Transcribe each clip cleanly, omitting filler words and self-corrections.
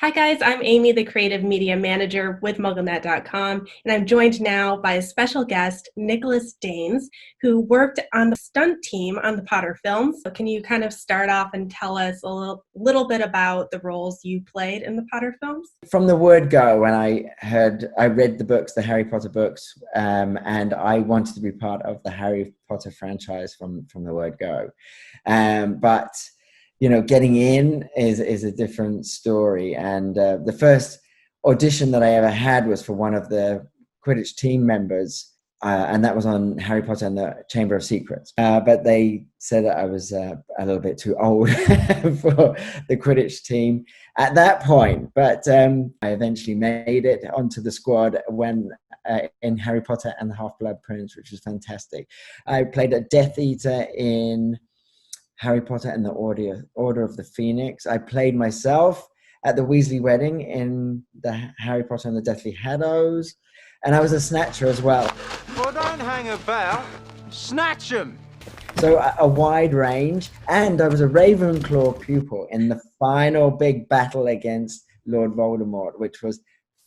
Hi guys, I'm Amy, the creative media manager with MuggleNet.com, and I'm joined now by a special guest, Nicholas Daines, who worked on the stunt team on the Potter films. So can you kind of start off and tell us a little bit about the roles you played in the Potter films? From the word go, when I read the books, the Harry Potter books, and I wanted to be part of the Harry Potter franchise from the word go. But getting in is a different story. And the first audition that I ever had was for one of the Quidditch team members, and that was on Harry Potter and the Chamber of Secrets. But they said that I was a little bit too old for the Quidditch team at that point. But I eventually made it onto the squad when in Harry Potter and the Half-Blood Prince, which was fantastic. I played a Death Eater in Harry Potter and the Order of the Phoenix. I played myself at the Weasley wedding in the Harry Potter and the Deathly Hallows. And I was a snatcher as well. Well, don't hang about. Snatch 'em. So a wide range. And I was a Ravenclaw pupil in the final big battle against Lord Voldemort, which was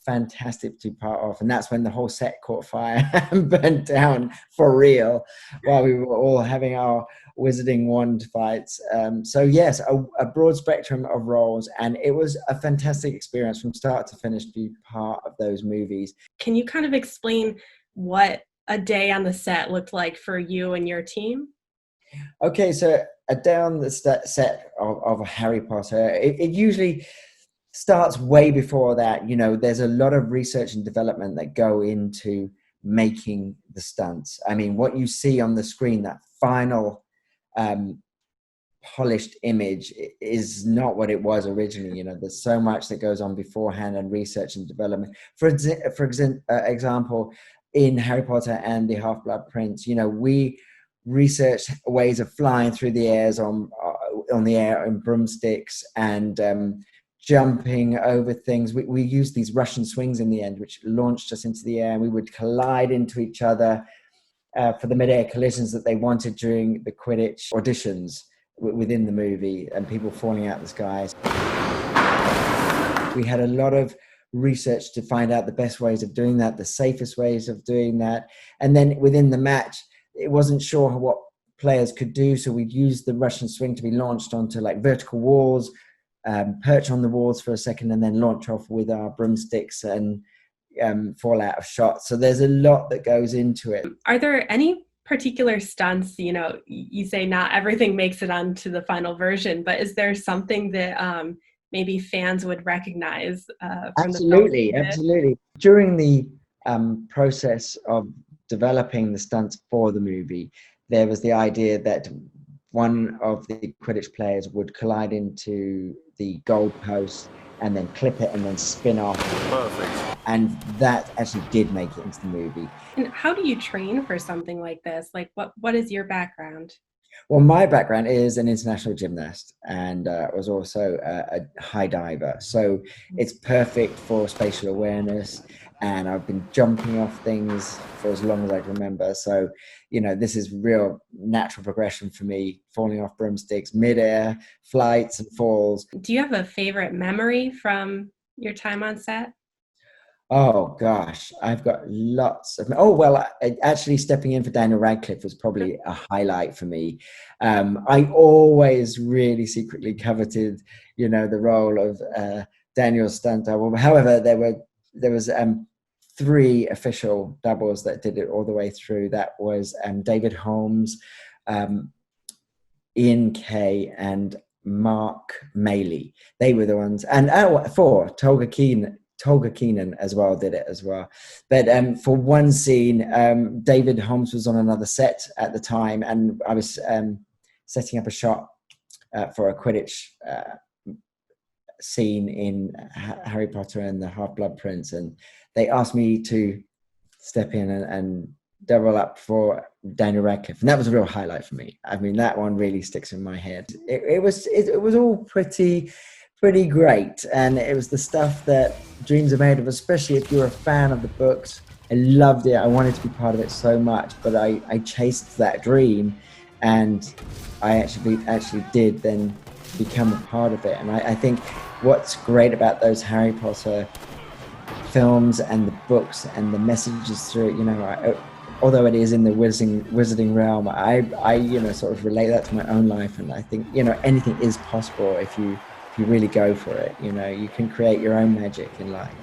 fantastic to be part of. And that's when the whole set caught fire and burnt down for real while we were all having our wizarding wand fights. So yes, a broad spectrum of roles, and it was a fantastic experience from start to finish to be part of those movies. Can you kind of explain what a day on the set looked like for you and your team? Okay, so a day on the set of Harry Potter, it usually starts way before that. There's a lot of research and development that go into making the stunts. I mean, what you see on the screen, that final polished image, is not what it was originally. There's so much that goes on beforehand and research and development. For example, in Harry Potter and the Half-Blood Prince, we researched ways of flying through the airs on the air in broomsticks and jumping over things. We used these Russian swings in the end, which launched us into the air, and we would collide into each other for the mid-air collisions that they wanted during the Quidditch auditions within the movie, and people falling out of the skies. We had a lot of research to find out the best ways of doing that, the safest ways of doing that. And then within the match, it wasn't sure what players could do, so we'd use the Russian swing to be launched onto like vertical walls, perch on the walls for a second, and then launch off with our broomsticks and fall out of shot. So there's a lot that goes into it. Are there any particular stunts, you say not everything makes it onto the final version, but is there something that maybe fans would recognize from Absolutely, the film? Absolutely. During the process of developing the stunts for the movie, there was the idea that one of the Quidditch players would collide into the goalpost and then clip it and then spin off. Perfect. And that actually did make it into the movie. And how do you train for something like this? Like, what is your background? Well, my background is an international gymnast and was also a high diver. So it's perfect for spatial awareness. And I've been jumping off things for as long as I can remember. So, this is real natural progression for me, falling off broomsticks, mid-air, flights and falls. Do you have a favorite memory from your time on set? Oh, gosh, I've got lots of... Oh, well, actually stepping in for Daniel Radcliffe was probably a highlight for me. I always really secretly coveted, the role of Daniel's stunt double. However, there was 3 official doubles that did it all the way through. That was David Holmes, Ian Kay, and Mark Maley. They were the ones. And 4, Tolga Keenan as well did it as well. But for one scene, David Holmes was on another set at the time, and I was setting up a shot for a Quidditch scene in Harry Potter and the Half-Blood Prince, and they asked me to step in and double up for Daniel Radcliffe, and that was a real highlight for me. I mean, that one really sticks in my head. It was all pretty great, and it was the stuff that dreams are made of, especially if you're a fan of the books. I loved it. I wanted to be part of it so much, but I chased that dream, and I actually did then become a part of it. And I think what's great about those Harry Potter films and the books and the messages through it, you know, although it is in the wizarding realm, I you know, sort of relate that to my own life, and I think, you know, anything is possible if you really go for it. You know, you can create your own magic in life.